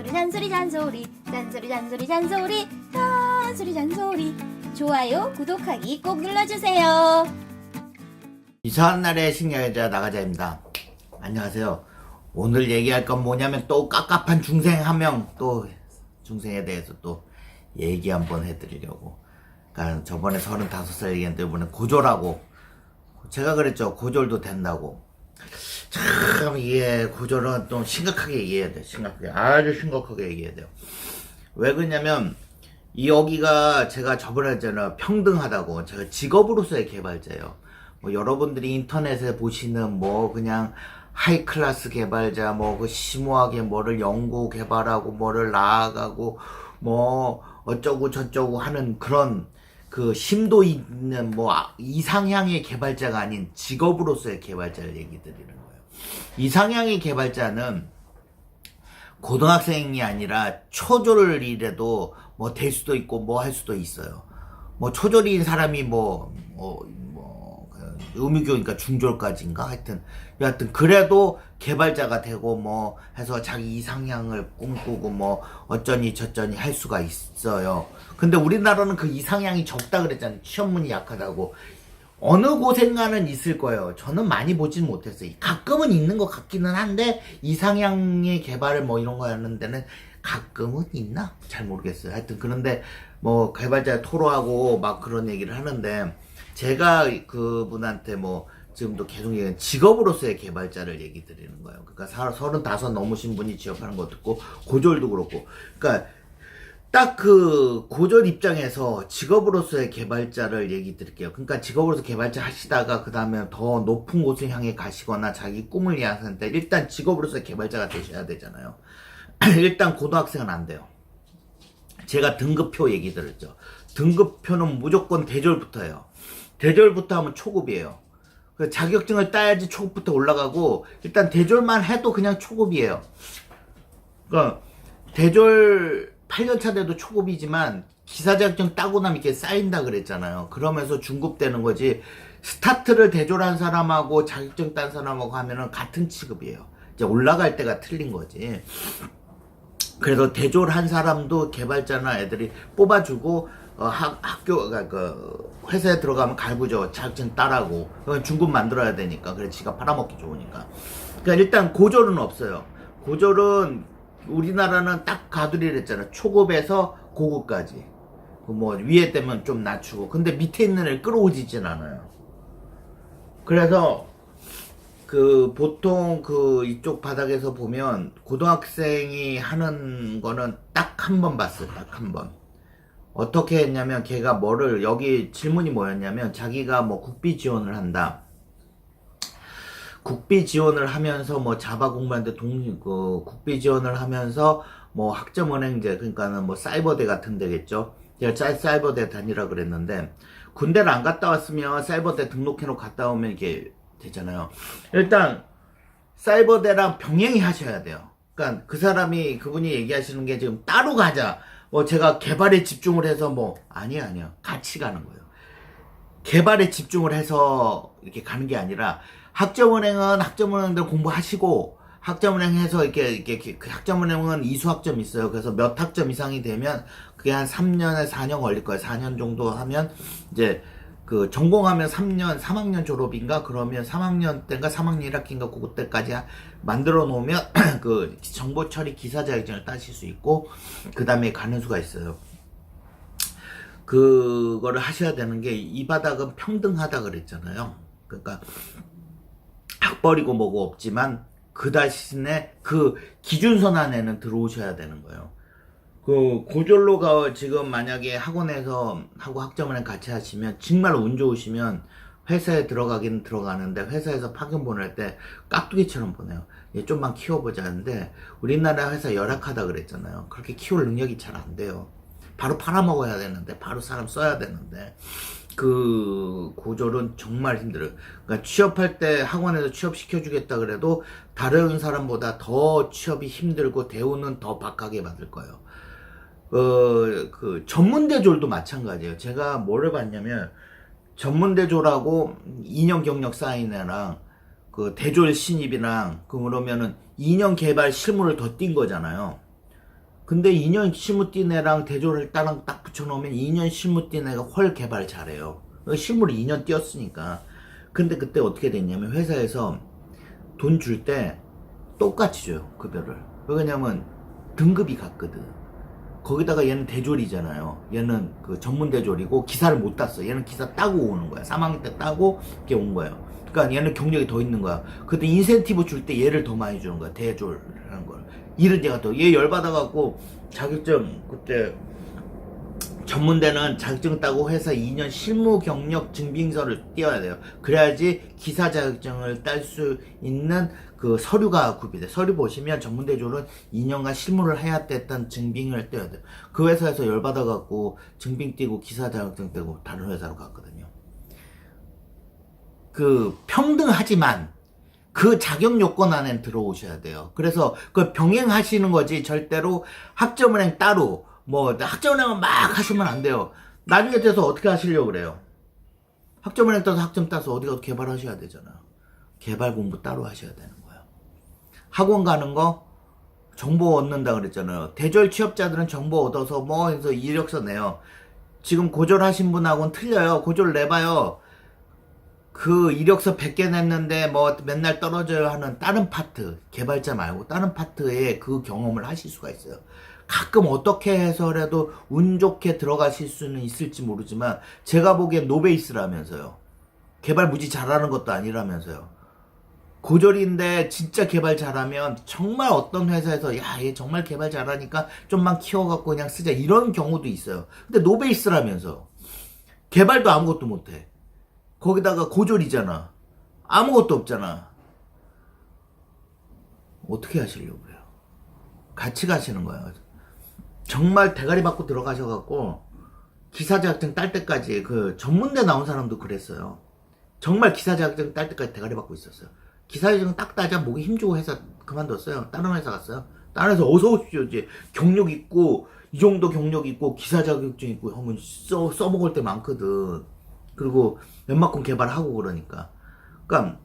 잔소리 잔소리 잔소리 잔소리 잔소리 잔소리 잔소리 좋아요 구독하기 꼭 눌러주세요. 이상한 날의 신여자 나가자입니다. 안녕하세요. 오늘 얘기할 건 뭐냐면 또 깝깝한 중생 한 명, 또 중생에 대해서 또 얘기 한번 해드리려고. 그러니까 저번에 35살 얘기했는데 이번에 고졸하고, 제가 그랬죠. 고졸도 된다고. 참 이게 고졸은 좀 심각하게 얘기해야 돼. 심각하게, 아주 심각하게 얘기해야 돼요. 왜 그러냐면 여기가 제가 저번에 했잖아요. 평등하다고. 제가 직업으로서의 개발자예요. 뭐 여러분들이 인터넷에 보시는 뭐 그냥 하이클래스 개발자, 뭐 그 심오하게 뭐를 연구 개발하고 뭐를 나아가고 뭐 어쩌고 저쩌고 하는 그런 그 심도 있는 뭐 이상향의 개발자가 아닌 직업으로서의 개발자를 얘기 드리는 거예요. 이상향의 개발자는 고등학생이 아니라 초졸이라도 뭐 될 수도 있고 뭐 할 수도 있어요. 뭐 초졸인 사람이 의무교니까 중졸까지인가 여하튼 그래도 개발자가 되고 뭐 해서 자기 이상향을 꿈꾸고 뭐 어쩌니 저쩌니 할 수가 있어요. 근데 우리나라는 그 이상향이 적다 그랬잖아요. 취업문이 약하다고. 어느 곳엔가는 있을 거예요. 저는 많이 보진 못했어요. 가끔은 있는 것 같기는 한데 이상향의 개발을 뭐 이런 거 하는 데는 가끔은 있나? 잘 모르겠어요. 하여튼 그런데 뭐 개발자 토로하고 막 그런 얘기를 하는데 제가 그분한테 뭐 지금도 계속 얘기하는 직업으로서의 개발자를 얘기 드리는 거예요. 그러니까 35 넘으신 분이 취업하는 것도 있고 고졸도 그렇고, 그러니까 딱 그 고졸 입장에서 직업으로서의 개발자를 얘기 드릴게요. 그러니까 직업으로서 개발자 하시다가 그 다음에 더 높은 곳을 향해 가시거나 자기 꿈을 위해서는 일단 직업으로서의 개발자가 되셔야 되잖아요. 일단 고등학생은 안 돼요. 제가 등급표 얘기 들었죠. 등급표는 무조건 대졸부터예요. 대졸부터 하면 초급이에요. 자격증을 따야지 초급부터 올라가고, 일단 대졸만 해도 그냥 초급이에요. 그러니까 대졸 8년차 돼도 초급이지만 기사 자격증 따고 나면 이렇게 쌓인다 그랬잖아요. 그러면서 중급되는 거지. 스타트를 대졸한 사람하고 자격증 딴 사람하고 하면은 같은 취급이에요. 이제 올라갈 때가 틀린 거지. 그래서 대졸한 사람도 개발자나 애들이 뽑아주고 학교가 회사에 들어가면 갈구죠. 자격증 따라고. 그건 중급 만들어야 되니까. 그래 지가 팔아먹기 좋으니까. 그러니까 일단 고졸은 없어요. 고졸은 우리나라는 딱 가두리를 했잖아. 초급에서 고급까지. 뭐 위에 되면 좀 낮추고. 근데 밑에 있는 애를 끌어오지진 않아요. 그래서 보통 이쪽 바닥에서 보면 고등학생이 하는 거는 딱 한 번 봤어요. 딱 한 번. 어떻게 했냐면 걔가 여기 질문이 뭐였냐면 자기가 뭐 국비 지원을 한다. 국비 지원을 하면서 뭐 자바 공부하는데 국비 지원을 하면서 뭐 학점은행제, 그러니까는 뭐 사이버대 같은 데겠죠. 제가 사이버대 다니라 그랬는데 군대를 안 갔다 왔으면 사이버대 등록해놓고 갔다 오면 이게 되잖아요. 일단 사이버대랑 병행이 하셔야 돼요. 그러니까 그분이 얘기하시는 게 지금 따로 가자. 뭐 제가 개발에 집중을 해서 아니요. 같이 가는 거예요. 개발에 집중을 해서 이렇게 가는 게 아니라 학점은행은 학점은행들 공부하시고 학점은행 해서 이렇게 그 학점은행은 이수학점 있어요. 그래서 몇 학점 이상이 되면 그게 한 3년에 4년 걸릴 거예요. 4년 정도 하면 이제 전공하면 3학년 졸업인가? 그러면 3학년 때인가 3학년 1학기인가 그때까지 만들어 놓으면 그 정보 처리 기사 자격증을 따실 수 있고 그 다음에 가는 수가 있어요. 그거를 하셔야 되는 게 이 바닥은 평등하다 그랬잖아요. 그러니까 학벌이고 뭐고 없지만 그 대신에 그 기준선 안에는 들어오셔야 되는 거예요. 고졸로가 지금 만약에 학원에서 하고 학점은행 같이 하시면 정말 운 좋으시면 회사에 들어가긴 들어가는데 회사에서 파견 보낼 때 깍두기처럼 보내요. 얘 좀만 키워보자 하는데 우리나라 회사 열악하다 그랬잖아요. 그렇게 키울 능력이 잘 안 돼요. 바로 팔아먹어야 되는데 바로 사람 써야 되는데 고졸은 정말 힘들어요. 그러니까 취업할 때 학원에서 취업시켜주겠다 그래도 다른 사람보다 더 취업이 힘들고 대우는 더 박하게 받을 거예요. 전문대졸도 마찬가지예요. 제가 뭐를 봤냐면 전문대졸하고 2년 경력 쌓인 애랑 대졸 신입이랑 그러면은 2년 개발 실무를 더 뛴 거잖아요. 근데 2년 실무 뛴 애랑 대졸을 따랑 딱 붙여놓으면 2년 실무 뛴 애가 훨 개발 잘해요. 실무를 2년 뛰었으니까. 근데 그때 어떻게 됐냐면 회사에서 돈 줄 때 똑같이 줘요, 급여를. 왜냐면 등급이 같거든. 거기다가 얘는 대졸이잖아요. 얘는 그 전문 대졸이고 기사를 못 땄어. 얘는 기사 따고 오는 거야. 3학년 때 따고 이렇게 온 거예요. 그러니까 얘는 경력이 더 있는 거야. 그때 인센티브 줄 때 얘를 더 많이 주는 거야. 대졸이라는 걸. 이런 얘가 더, 얘 열받아갖고 자격증, 그때 전문대는 자격증 따고 회사 2년 실무 경력 증빙서를 띄워야 돼요. 그래야지 기사 자격증을 딸 수 있는 그 서류가 구비돼. 서류 보시면 전문대졸은 2년간 실무를 해야 됐던 증빙을 떼야 돼요. 그 회사에서 열받아갖고 증빙 띄고 기사 자격증 떼고 다른 회사로 갔거든요. 그 평등하지만 그 자격 요건 안에 들어오셔야 돼요. 그래서 그 병행하시는 거지 절대로 학점은행 따로 뭐 학점은행은 막 하시면 안 돼요. 나중에 돼서 어떻게 하시려고 그래요? 학점은행 따서 학점 따서 어디 가서 개발하셔야 되잖아요. 개발 공부 따로 하셔야 되는 거예요. 학원 가는 거 정보 얻는다 그랬잖아요. 대졸 취업자들은 정보 얻어서 뭐 해서 이력서 내요. 지금 고졸하신 분하고는 틀려요. 고졸 내봐요. 그 이력서 100개 냈는데 뭐 맨날 떨어져요 하는 다른 파트, 개발자 말고 다른 파트에 그 경험을 하실 수가 있어요. 가끔 어떻게 해서라도 운 좋게 들어가실 수는 있을지 모르지만 제가 보기엔 노베이스라면서요. 개발 무지 잘하는 것도 아니라면서요. 고졸인데 진짜 개발 잘하면 정말 어떤 회사에서 야, 얘 정말 개발 잘하니까 좀만 키워갖고 그냥 쓰자 이런 경우도 있어요. 근데 노베이스라면서 개발도 아무것도 못해. 거기다가 고졸이잖아. 아무것도 없잖아. 어떻게 하시려고 그래요? 같이 가시는 거예요. 정말 대가리 받고 들어가셔갖고 기사 자격증 딸 때까지 그 전문대 나온 사람도 그랬어요. 정말 기사 자격증 딸 때까지 대가리 받고 있었어요. 기사 자격증 딱 따자 목이 힘주고 회사 그만뒀어요. 다른 회사 갔어요. 다른 회사 어서 오십시오. 이제 경력 있고 이 정도 경력 있고 기사 자격증 있고 하면 써먹을 때 많거든. 그리고 웬만큼 개발하고 그러니까. 그러니까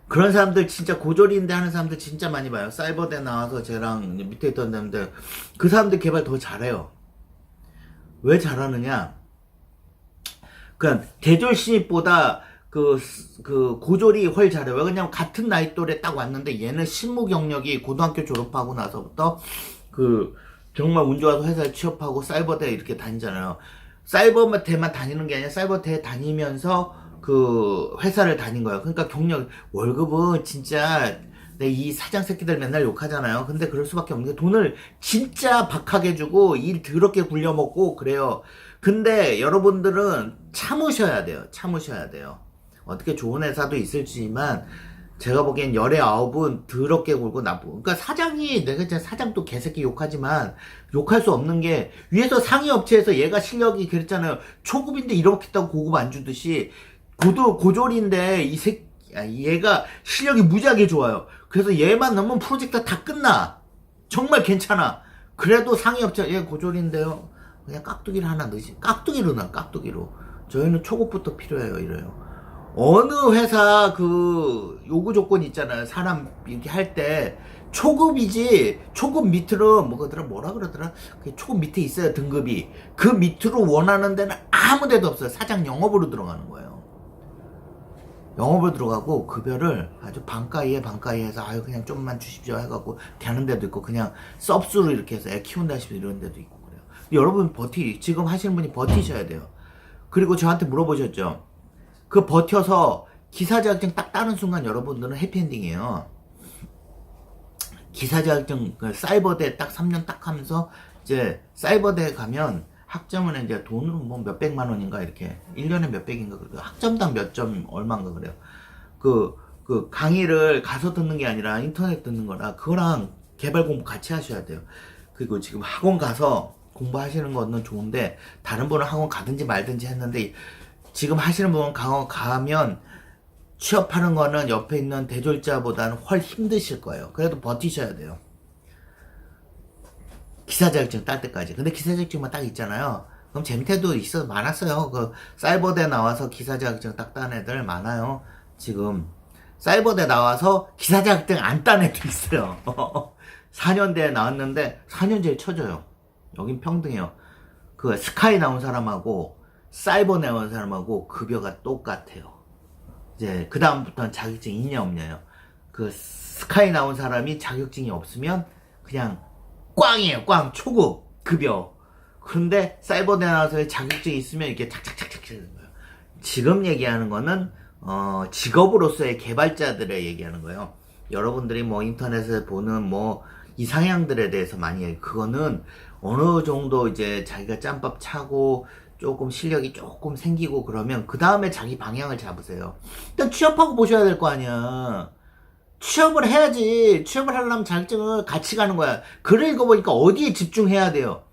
그런 사람들 진짜 고졸인데 하는 사람들 진짜 많이 봐요. 사이버대 나와서 쟤랑 밑에 있던 사람들 그 사람들 개발 더 잘해요. 왜 잘하느냐? 그냥 대졸 신입보다 그 고졸이 훨 잘해요. 왜냐면 같은 나이 또래 딱 왔는데 얘는 실무 경력이 고등학교 졸업하고 나서부터 그 정말 운 좋아서 회사에 취업하고 사이버대 이렇게 다니잖아요. 사이버대만 다니는 게 아니라 사이버대 다니면서 그 회사를 다닌 거예요. 그러니까 경력 월급은 진짜 이 사장 새끼들 맨날 욕하잖아요. 근데 그럴 수밖에 없는 게 돈을 진짜 박하게 주고 일 더럽게 굴려먹고 그래요. 근데 여러분들은 참으셔야 돼요. 참으셔야 돼요. 어떻게 좋은 회사도 있을지만 제가 보기엔 열의 9은 더럽게 굴고 나쁘고. 그러니까 사장이, 내가 진짜 사장도 개새끼 욕하지만 욕할 수 없는 게 위에서 상위 업체에서 얘가 실력이 그랬잖아요. 초급인데 이렇겠다고 고급 안 주듯이 고졸인데 얘가 실력이 무지하게 좋아요. 그래서 얘만 넣으면 프로젝트 다 끝나. 정말 괜찮아. 그래도 상위 업체 얘 고졸인데요. 그냥 깍두기를 하나 넣으시. 깍두기로 넣어. 깍두기로. 저희는 초급부터 필요해요. 이래요. 어느 회사 그 요구 조건 있잖아요. 사람 이렇게 할 때 초급이지 초급 밑으로 뭐라 그러더라. 그 초급 밑에 있어요. 등급이. 그 밑으로 원하는 데는 아무 데도 없어요. 사장 영업으로 들어가는 거예요. 영업으로 들어가고 급여를 아주 반가이에 해서 아유 그냥 좀만 주십시오 해갖고 되는 데도 있고 그냥 섭수로 이렇게 해서 애 키운다시피 이런 데도 있고 그래요. 여러분 지금 하시는 분이 버티셔야 돼요. 그리고 저한테 물어보셨죠. 그 버텨서 기사 자격증 딱 따는 순간 여러분들은 해피엔딩이에요. 기사 자격증 사이버대 딱 3년 딱 하면서 이제 사이버대 가면 학점은 이제 돈으로 뭐 몇백만 원인가 이렇게 1년에 몇백인가 그래요. 학점당 몇 점 얼마인가 그래요. 그 강의를 가서 듣는 게 아니라 인터넷 듣는 거라 그거랑 개발 공부 같이 하셔야 돼요. 그리고 지금 학원 가서 공부하시는 거는 좋은데 다른 분은 학원 가든지 말든지 했는데 지금 하시는 분은 강원 가면 취업하는 거는 옆에 있는 대졸자보다는 훨 힘드실 거예요. 그래도 버티셔야 돼요. 기사 자격증 딸 때까지. 근데 기사 자격증만 딱 있잖아요. 그럼 제 밑에도 많았어요. 그 사이버대 나와서 기사 자격증 딱 딴 애들 많아요. 지금 사이버대 나와서 기사 자격증 안 딴 애도 있어요. 4년대에 나왔는데 4년제에 쳐져요. 여긴 평등해요. 그 스카이 나온 사람하고 사이버 나온 사람하고 급여가 똑같아요. 이제 그 다음부터는 자격증 있냐 없냐요. 그 스카이 나온 사람이 자격증이 없으면 그냥 꽝이에요. 꽝 초급 급여. 그런데 사이버대 나와서 자격증이 있으면 이렇게 착착착착 되는 거예요. 지금 얘기하는 거는 직업으로서의 개발자들의 얘기하는 거예요. 여러분들이 뭐 인터넷에 보는 뭐 이상향들에 대해서 많이 해요. 그거는 어느 정도 이제 자기가 짬밥 차고 조금 실력이 조금 생기고 그러면 그 다음에 자기 방향을 잡으세요. 일단 취업하고 보셔야 될 거 아니야. 취업을 해야지. 취업을 하려면 자격증을 같이 가는 거야. 글을 읽어보니까 어디에 집중해야 돼요.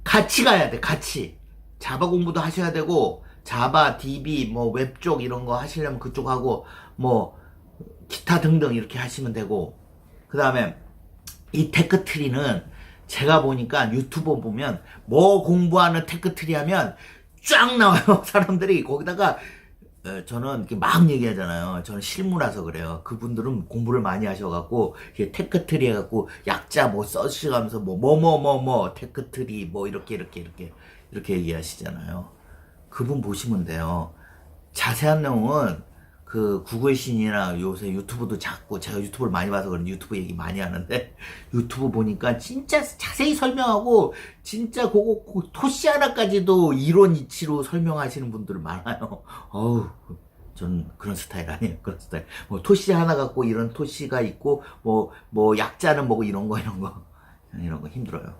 같이 가야 돼. 같이. 자바 공부도 하셔야 되고 자바, DB, 뭐 웹 쪽 이런 거 하시려면 그쪽 하고 뭐 기타 등등 이렇게 하시면 되고 그 다음에 이 테크트리는 제가 보니까 유튜브 보면 뭐 공부하는 테크트리 하면 쫙 나와요. 사람들이 거기다가 저는 이렇게 막 얘기하잖아요. 저는 실무라서 그래요. 그분들은 공부를 많이 하셔갖고 테크트리 해갖고 약자 뭐 써시가면서 뭐 테크트리 뭐 이렇게 얘기하시잖아요. 그분 보시면 돼요. 자세한 내용은 그 구글 신이나 요새 유튜브도 자꾸 제가 유튜브를 많이 봐서 그런지 유튜브 얘기 많이 하는데 유튜브 보니까 진짜 자세히 설명하고 진짜 그거 토시 하나까지도 이론 이치로 설명하시는 분들 많아요. 어우 저는 그런 스타일 아니에요. 그런 스타일. 뭐 토시 하나 갖고 이런 토시가 있고 뭐 약자는 뭐고 이런 거 힘들어요.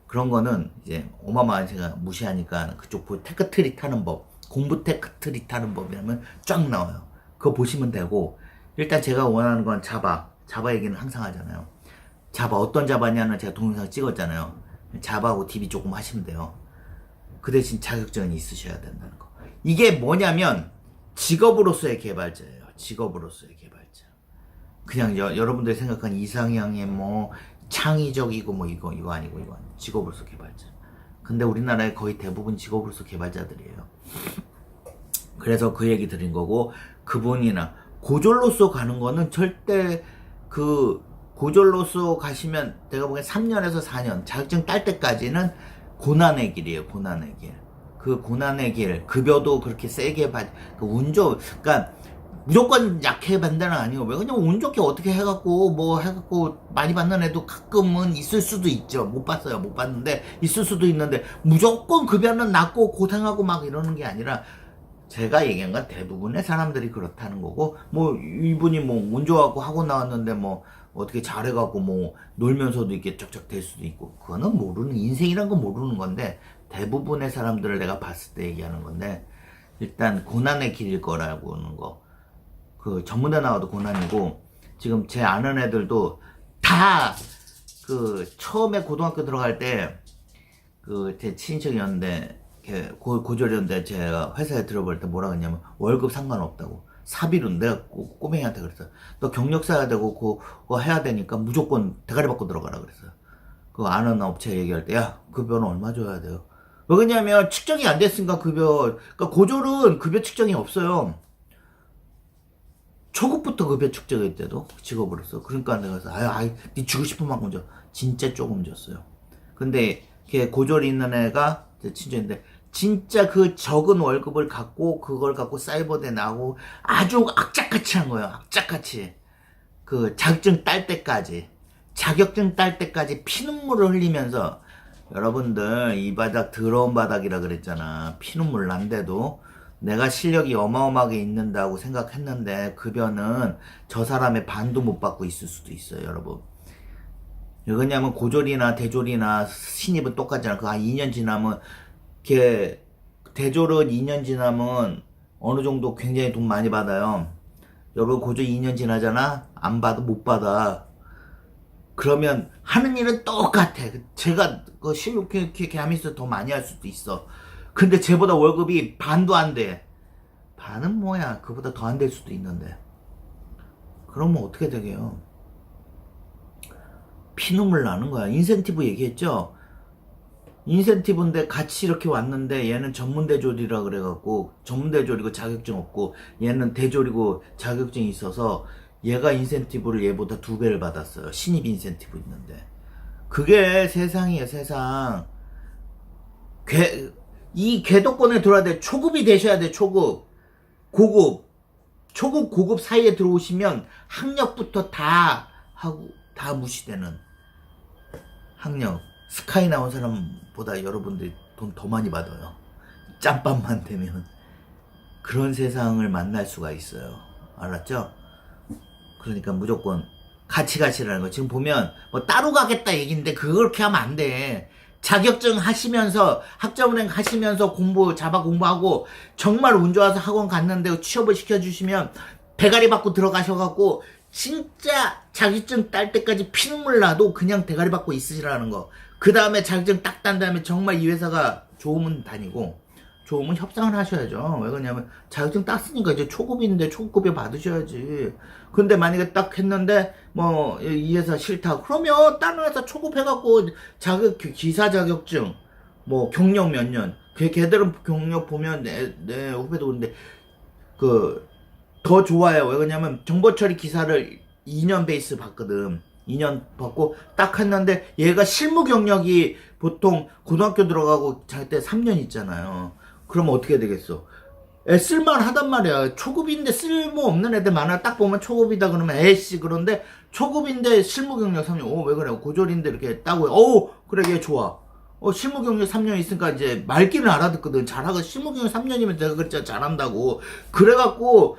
그런 거는 이제 어마어마한 제가 무시하니까 그쪽 테크트리 타는 법 공부 테크트리 타는 법이라면 쫙 나와요. 그거 보시면 되고 일단 제가 원하는 건 자바 얘기는 항상 하잖아요. 자바 어떤 자바냐는 제가 동영상 찍었잖아요. 자바하고 DB 조금 하시면 돼요. 그 대신 자격증은 있으셔야 된다는 거. 이게 뭐냐면 직업으로서의 개발자예요. 직업으로서의 개발자. 그냥 여러분들이 생각하는 이상향의 뭐 창의적이고 뭐 이거 아니고 직업으로서 개발자. 근데 우리나라의 거의 대부분 직업으로서 개발자들이에요. 그래서 그 얘기 드린 거고 그분이나 고졸로서 가는 거는 절대 그 고졸로서 가시면 내가 보기엔 3년에서 4년 자격증 딸 때까지는 고난의 길이에요. 고난의 길. 그 고난의 길 급여도 그렇게 세게 그러니까 무조건 약해 반대는 아니고 왜 그냥 운 좋게 어떻게 해갖고 많이 받는 애도 가끔은 있을 수도 있죠. 못 봤어요. 못 봤는데 있을 수도 있는데 무조건 급여는 낮고 고생하고 막 이러는 게 아니라 제가 얘기한 건 대부분의 사람들이 그렇다는 거고 뭐 이분이 뭐 운 좋아갖고 하고 나왔는데 뭐 어떻게 잘해갖고 뭐 놀면서도 이렇게 쩍쩍 될 수도 있고 그거는 모르는 인생이란 건 모르는 건데 대부분의 사람들을 내가 봤을 때 얘기하는 건데 일단 고난의 길일 거라고 하는 거. 그 전문대 나와도 고난이고 지금 제 아는 애들도 다 그 처음에 고등학교 들어갈 때 그 제 친척이었는데 고졸이었는데 제가 회사에 들어볼 때 뭐라 그랬냐면 월급 상관없다고 사비로 내가 꼬맹이한테 그랬어. 너 경력 쌓아야 되고 그거 해야 되니까 무조건 대가리 받고 들어가라 그랬어요. 그 아는 업체 얘기할 때 야 급여는 얼마 줘야 돼요? 왜 그러냐면 측정이 안 됐으니까 그러니까 고졸은 급여 측정이 없어요. 초급부터 급여 측정할 때도 직업으로서 그러니까 내가 그래서 네 주고 싶은 만큼 줘. 진짜 조금 줬어요. 근데 걔 고졸이 있는 애가 제 친구인데 진짜 그 적은 월급을 갖고 그걸 갖고 사이버대 나오고 아주 악착같이 한 거예요. 악착같이 그 자격증 딸 때까지 피눈물을 흘리면서 여러분들 이 바닥 더러운 바닥이라 그랬잖아. 피눈물 난데도 내가 실력이 어마어마하게 있는다고 생각했는데 급여는 저 사람의 반도 못 받고 있을 수도 있어요, 여러분. 왜냐면 고졸이나 대졸이나 신입은 똑같잖아. 그 2년 지나면 대졸은 2년 지나면 어느 정도 굉장히 돈 많이 받아요. 여러분 고졸 2년 지나잖아? 안 받아, 못 받아. 그러면 하는 일은 똑같아. 제가 그 실력 이렇게 하면서 더 많이 할 수도 있어. 근데 쟤보다 월급이 반도 안 돼. 반은 뭐야? 그보다 더 안 될 수도 있는데. 그러면 어떻게 되게요? 피눈물 나는 거야. 인센티브 얘기했죠? 인센티브인데 같이 이렇게 왔는데 얘는 전문대졸이라 그래갖고 전문대졸이고 자격증 없고 얘는 대졸이고 자격증이 있어서 얘가 인센티브를 얘보다 2배를 받았어요. 신입 인센티브 있는데. 그게 세상이에요, 세상. 이 궤도권에 들어야 돼. 초급이 되셔야 돼, 초급. 고급. 초급, 고급 사이에 들어오시면 학력부터 다 하고, 다 무시되는 학력. 스카이 나온 사람보다 여러분들이 돈 더 많이 받아요. 짬밥만 되면. 그런 세상을 만날 수가 있어요. 알았죠? 그러니까 무조건 같이 가시라는 거. 지금 보면 뭐 따로 가겠다 얘기인데 그렇게 하면 안 돼. 자격증 하시면서 학점은행 하시면서 자바 공부하고 정말 운 좋아서 학원 갔는데 취업을 시켜주시면 대가리 받고 들어가셔갖고 진짜 자격증 딸 때까지 피눈물 나도 그냥 대가리 받고 있으시라는 거. 그 다음에 자격증 딱 딴 다음에 정말 이 회사가 좋으면 다니고 좋으면 협상을 하셔야죠. 왜 그러냐면 자격증 땄으니까 이제 초급인데 초급급여 받으셔야지. 근데 만약에 딱 했는데 뭐 이 회사 싫다 그러면 다른 회사 초급 해갖고 기사 자격증 뭐 경력 몇 년 걔들은 경력 보면 내 후배도 그런데 더 좋아요. 왜 그러냐면 정보처리 기사를 2년 베이스 받거든. 2년 받고 딱 했는데 얘가 실무 경력이 보통 고등학교 들어가고 잘 때 3년 있잖아요. 그러면 어떻게 되겠어? 쓸만하단 말이야. 초급인데 쓸모없는 애들 많아. 딱 보면 초급이다 그러면 에이씨. 그런데 초급인데 실무 경력 3년. 왜 그래? 고졸인데 이렇게 따고. 그래 얘 좋아. 실무 경력 3년 있으니까 이제 말귀를 알아듣거든. 잘하고 실무 경력 3년이면 내가 그랬잖아. 잘한다고. 그래갖고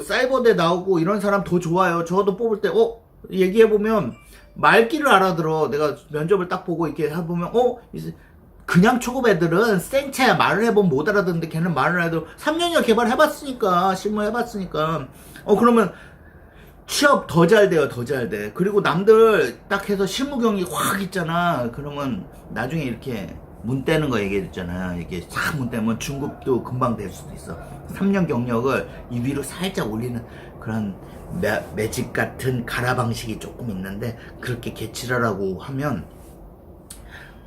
사이버대 나오고 이런 사람 더 좋아요. 저도 뽑을 때 얘기해보면 말귀를 알아들어. 내가 면접을 딱 보고 이렇게 해보면 그냥 초급 애들은 생차야. 말을 해보면 못 알아듣는데 걔는 말을 해도 3년이나 개발해봤으니까 실무해봤으니까 그러면 취업 더 잘 돼요. 더 잘 돼. 그리고 남들 딱 해서 실무 경력이 확 있잖아. 그러면 나중에 이렇게 문 떼는 거 얘기했잖아. 이게 싹 문 떼면 중급도 금방 될 수도 있어. 3년 경력을 이 위로 살짝 올리는 그런 매직 같은 가라 방식이 조금 있는데 그렇게 개칠하라고 하면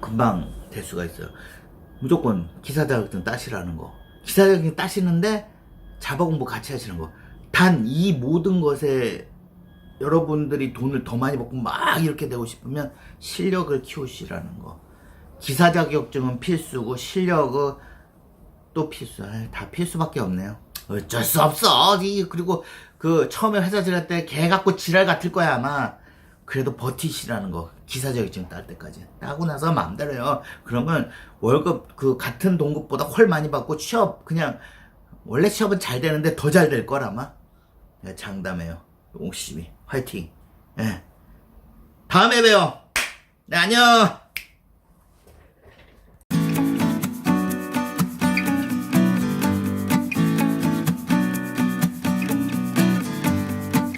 금방 될 수가 있어요. 무조건 기사 자격증 따시라는 거. 기사 자격증 따시는데 자바 공부 같이 하시는 거. 단 이 모든 것에 여러분들이 돈을 더 많이 받고 막 이렇게 되고 싶으면 실력을 키우시라는 거. 기사 자격증은 필수고 실력은 또 필수. 다 필수밖에 없네요. 어쩔 수 없어. 그리고 처음에 회사 들어갈 때 개 갖고 지랄 같을 거야 아마. 그래도 버티시라는 거. 기사 자격증 딸 때까지. 따고 나서 마음대로요. 그러면 월급 같은 동급보다 훨 많이 받고 그냥 원래 취업은 잘 되는데 더 잘 될 걸 아마. 장담해요. 옥심이 화이팅. 다음에 봬요. 네, 안녕.